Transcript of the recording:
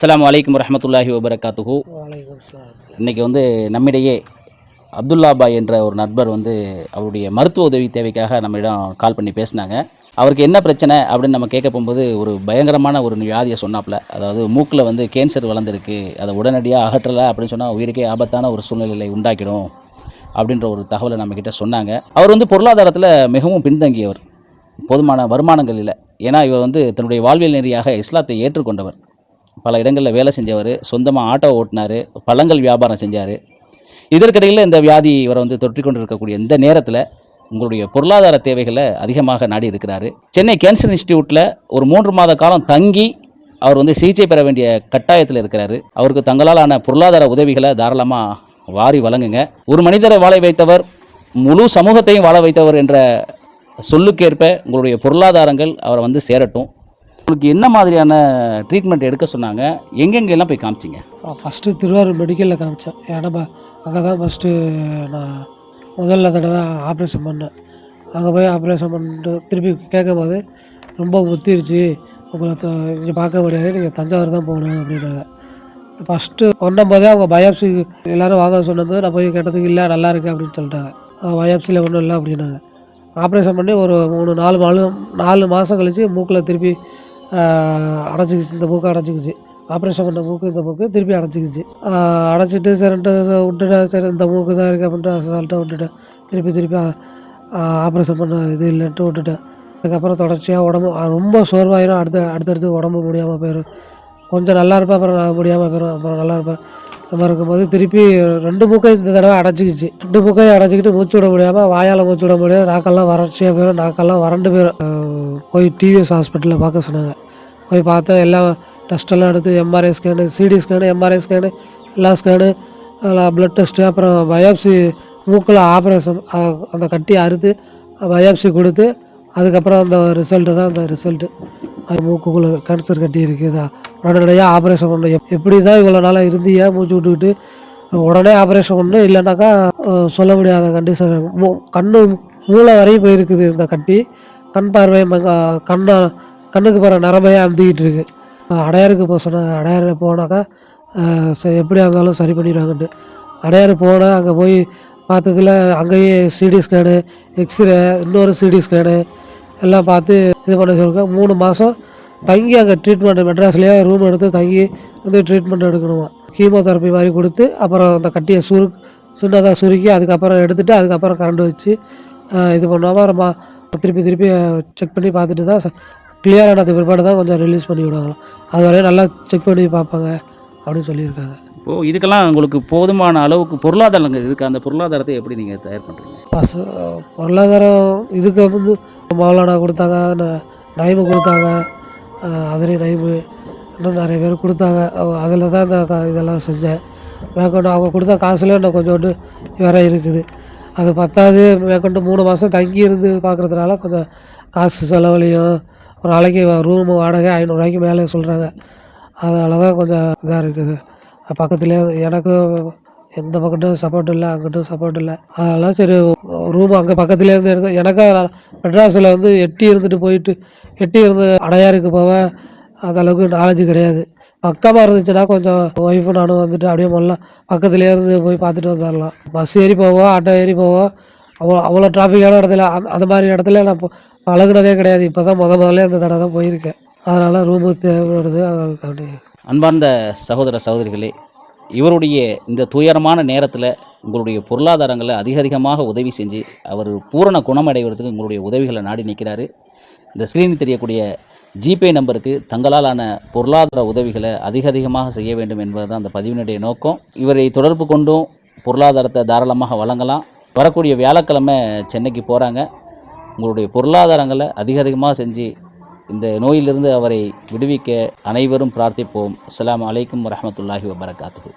அஸ்ஸலாமு அலைக்கும் வரஹ்மத்துல்லாஹி வபரகாத்துஹு. வலைக்கும் அஸ்ஸலாம். இன்றைக்கி நம்மிடையே அப்துல்லா பாய் என்ற ஒரு நண்பர் அவருடைய மருத்துவ உதவி தேவைக்காக நம்மிடம் கால் பண்ணி பேசினாங்க. அவருக்கு என்ன பிரச்சனை அப்படின்னு நம்ம கேட்க போகும்போது ஒரு பயங்கரமான ஒரு வியாதியை சொன்னாப்புல. அதாவது மூக்கில் கேன்சர் வளர்ந்துருக்கு, அதை உடனடியாக அகற்றலை அப்படின்னு சொன்னால் உயிருக்கே ஆபத்தான ஒரு சூழ்நிலையை உண்டாக்கிடும் அப்படின்ற ஒரு தகவலை நம்மக்கிட்ட சொன்னாங்க. அவர் பொருளாதாரத்தில் மிகவும் பின்தங்கியவர், போதுமான வருமானங்கள் இல்லை. ஏன்னா இவர் தன்னுடைய வாழ்வியல் நெறியாக இஸ்லாத்தை ஏற்றுக்கொண்டவர். பல இடங்களில் வேலை செஞ்சவர், சொந்தமாக ஆட்டோ ஓட்டினார், பழங்கள் வியாபாரம் செஞ்சார். இதற்கிடையில் இந்த வியாதி இவரை தொற்றி கொண்டு இருக்கக்கூடிய இந்த நேரத்தில் உங்களுடைய பொருளாதார தேவைகளை அதிகமாக நாடி இருக்கிறாரு. சென்னை கேன்சர் இன்ஸ்டிடியூட்டில் ஒரு 3 மாத காலம் தங்கி அவர் சிகிச்சை பெற வேண்டிய கட்டாயத்தில் இருக்கிறாரு. அவருக்கு தங்களாலான பொருளாதார உதவிகளை தாராளமாக வாரி வழங்குங்க. ஒரு மனிதரை வாழ வைத்தவர் முழு சமூகத்தையும் வாழ வைத்தவர் என்ற சொல்லுக்கேற்ப உங்களுடைய பொருளாதாரங்கள் அவரை சேரட்டும். உங்களுக்கு என்ன மாதிரியான ட்ரீட்மெண்ட் எடுக்க சொன்னாங்க? எங்கெங்கெல்லாம் போய் காமிச்சிங்க? ஃபஸ்ட்டு திருவாரூர் மெடிக்கலில் காமிச்சேன். ஏன்னா அங்கே தான் ஃபஸ்ட்டு நான் முதல்ல தடவை ஆப்ரேஷன் பண்ணேன். அங்கே போய் ஆப்ரேஷன் பண்ணிட்டு திருப்பி கேட்கும்போது ரொம்ப முத்திருச்சு, உங்களை இங்கே பார்க்க முடியாது, நீங்கள் தஞ்சாவூர் தான் போகணும் அப்படின்னாங்க. ஃபஸ்ட்டு பண்ணும்போதே அவங்க பயாப்சி எல்லோரும் வாங்க சொன்னபோது நான் போய் கேட்டதுக்கு இல்லை நல்லா இருக்குது அப்படின்னு சொல்லிட்டாங்க. பயாப்சியில் ஒன்றும் இல்லை அப்படின்னாங்க. ஆப்ரேஷன் பண்ணி ஒரு 4 மாதம் கழித்து மூக்கில் திருப்பி அடைச்சிக்கிச்சு. இந்த மூக்கு அடைச்சிக்கிச்சு. ஆப்ரேஷன் பண்ண மூக்கு இந்த மூக்கு திருப்பி அடைச்சிக்கிச்சு. அடைச்சிட்டு சரின்ட்டு விட்டுட்டேன். சரி இந்த மூக்கு தான் இருக்குது அப்படின்ட்டு அசால்ட்டாக விட்டுட்டேன். திருப்பி ஆப்ரேஷன் பண்ண இது இல்லைன்ட்டு விட்டுட்டேன். அதுக்கப்புறம் தொடர்ச்சியாக உடம்பு ரொம்ப சோர்வாயிரும். அடுத்தடுத்து உடம்பு முடியாமல் போயிடும். கொஞ்சம் நல்லா இருப்பேன், அப்புறம் முடியாமல் போயிடும், அப்புறம் நல்லா இருப்பேன். இந்த மாதிரி இருக்கும்போது திருப்பி 2 மூக்கையும் இந்த தடவை அடைச்சிக்கிச்சு. 2 மூக்கையும் அடைச்சிக்கிட்டு மூச்சு விட முடியாமல், வாயால் மூச்சு விட முடியாது, நாக்கெல்லாம் வறட்சியாக போயிடும், நாக்கெல்லாம் வறண்டு போயிடும். போய் டிவிஎஸ் ஹாஸ்பிட்டலில் பார்க்க சொன்னாங்க. போய் பார்த்தா எல்லாம் டெஸ்ட்டெல்லாம் எடுத்து MRI scan, CT scan, MRI scan, எல்லா ஸ்கேனு, அதில் ப்ளட் டெஸ்ட்டு, அப்புறம் பயாப்சி மூக்கில் ஆப்ரேஷன் அந்த கட்டி அறுத்து பயாப்சி கொடுத்து அதுக்கப்புறம் அந்த ரிசல்ட்டு தான் அந்த ரிசல்ட்டு. அது மூக்குக்குள்ளே கேன்சர் கட்டி இருக்குதா, உடனடியாக ஆப்ரேஷன் பண்ணணும். எப்படி தான் இவ்வளோ நாளாக இருந்தியா மூச்சு விட்டுக்கிட்டு, உடனே ஆப்ரேஷன் பண்ணணும், இல்லைனாக்கா சொல்ல முடியாத கண்டிஷன். மூளை வரையும் போயிருக்குது இந்த கட்டி. கண் பார்வை கண்ணுக்கு போகிற நரம்பையாக அமுத்திக்கிட்டு இருக்குது. அடையாருக்கு போக சொன்னாங்க. அடையாறு போனாக்கா எப்படியா இருந்தாலும் சரி பண்ணிடுவாங்கன்ட்டு அடையாறு போனால் அங்கே போய் பார்த்ததில் அங்கேயே சிடி ஸ்கேனு, எக்ஸ்ரே, இன்னொரு சிடி ஸ்கேனு எல்லாம் பார்த்து இது பண்ண சொல்லிருக்க. 3 மாதம் தங்கி அங்கே ட்ரீட்மெண்ட் மெட்ராஸ்லேயே ரூம் எடுத்து தங்கி ட்ரீட்மெண்ட் எடுக்கணுமா. கீமோதெரப்பி மாதிரி கொடுத்து அப்புறம் அந்த கட்டியை சின்னதாக சுருக்கி அதுக்கப்புறம் எடுத்துகிட்டு அதுக்கப்புறம் கரண்ட் வச்சு இது பண்ணுவாமல் திருப்பி செக் பண்ணி பார்த்துட்டு தான் கிளியரானது பிற்பாடு தான் கொஞ்சம் ரிலீஸ் பண்ணி விடுவாங்க. அது வரையும் நல்லா செக் பண்ணி பார்ப்பாங்க அப்படின்னு சொல்லியிருக்காங்க. இப்போது இதுக்கெல்லாம் உங்களுக்கு போதுமான அளவுக்கு பொருளாதாரங்கள் இருக்குது. அந்த பொருளாதாரத்தை எப்படி நீங்கள் தயார் பண்ணுறீங்க? பொருளாதாரம் இதுக்கு மௌலானா கொடுத்தாங்க, நைமு கொடுத்தாங்க, அதிரி நைமு, இன்னும் நிறைய பேர் கொடுத்தாங்க. அதில் தான் இந்த இதெல்லாம் செஞ்சேன். மேற்கொண்டு அவங்க கொடுத்த காசுல இன்னும் கொஞ்சோண்டு வேற இருக்குது. அது பத்தாது. மேற்கொண்டு 3 மாதம் தங்கி இருந்து பார்க்குறதுனால கொஞ்சம் காசு செலவுலையும், ஒரு நாளைக்கு ரூமு வாடகை 500 ரூபாய்க்கு மேலே சொல்கிறாங்க. அதனால தான் கொஞ்சம் இதாக இருக்குது. பக்கத்துலேயே எனக்கும் எந்த பக்கட்டும் சப்போர்ட் இல்லை, அங்கிட்டும் சப்போர்ட் இல்லை. அதெல்லாம் சரி ரூமு அங்கே பக்கத்துலேயே இருந்து எடுத்து எனக்கும் மெட்ராஸில் எட்டி இருந்து அடையாருக்கு போவேன். அந்தளவுக்கு நாலேஜ் கிடையாது. பக்கமாக இருந்துச்சுன்னா கொஞ்சம் ஒய்ஃபு நானும் அப்படியே முதல்ல பக்கத்துலேயே இருந்து போய் பார்த்துட்டு வந்துடலாம். பஸ் ஏறி போவோம், ஆட்டோ ஏறி போவோம். அவ்வளோ டிராஃபிக்கான இடத்துல அந்த மாதிரி இடத்துல நான் பழகுனதே கிடையாது. இப்போ தான் முதல்ல இந்த தடவை தான் போயிருக்கேன். அதனால் ரூமு தேவைப்படுது. அப்படி அன்பார்ந்த சகோதர சகோதரிகளே, இவருடைய இந்த துயரமான நேரத்தில் உங்களுடைய பொருளாதாரங்களை அதிகமாக உதவி செஞ்சு அவர் பூரண குணமடைவதற்கு உங்களுடைய உதவிகளை நாடி நிற்கிறாரு. இந்த ஸ்க்ரீனில் தெரியக்கூடிய ஜிபே நம்பருக்கு தங்களாலான பொருளாதார உதவிகளை அதிகமாக செய்ய வேண்டும் என்பது தான் அந்த பதிவினுடைய நோக்கம். இவரை தொடர்பு கொண்டும் பொருளாதாரத்தை தாராளமாக வழங்கலாம். வரக்கூடிய வியாழக்கிழமை சென்னைக்கு போகிறாங்க. உங்களுடைய பொருளாதாரங்களை அதிகமாக செஞ்சு இந்த நோயிலிருந்து அவரை விடுவிக்க அனைவரும் பிரார்த்திப்போம். அஸ்ஸலாமு அலைக்கும் வரஹ்மத்துல்லாஹி வபரகாத்துஹு.